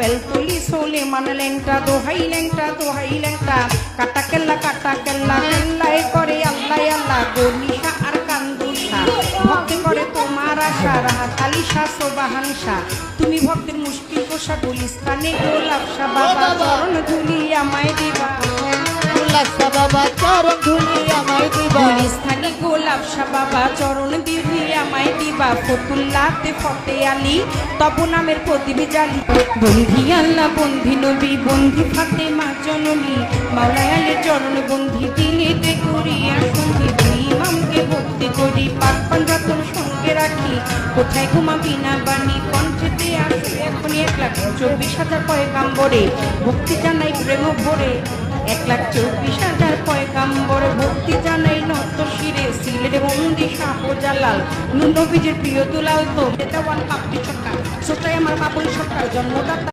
বেলতলি সোলে মানে ল্যাংটা দোহাই ল্যাংটা কাটা কেল্লা কেল্লায় করে আল্লাহ আল্লাহ গনিশা আর কান্দুষা ভক্তি করে তোমার আশা রাহাত আলী শাহ সোবাহান শাহ তুমি ভক্তের মুশকিল কোষা গুলিস্তানে গোলাপ শাহ বাবা চরণ ধুলি আমায় দিবা বাবা চরণ ধুলি আমায় দিবা গুলিস্তানে গোলাপ শাহ বাবা চরণ দিবি আমায় দিবা ফতুল্লাতে ফতে আলী তব নামের প্রদীপ জালি বন্ধি আল্লাহ বন্ধি নবী বন্ধি ফাতেমা জননী মাওলায় আলীর চরণ বন্ধি দিলেতে করিয়া সন্ধি ইমামকে ভক্তি করি পাক পাঞ্জাতন সঙ্গে রাখি কোথায় ঘুমাবি না বাণী কণ্ঠেতে আসে এখনই 1,24,000 পয়গাম্বরে ভক্তি জানাই প্রেম ভরে 1,24,000 পয়গাম্বর ভক্তি জানাই নত শিরে সিলের বন্দি শাহজালাল নবীজির প্রিয় দুলাল তো এটা ওয়ান পাপড়ি সরকার সোটাই আমার বাবুল সরকার জন্মদাতা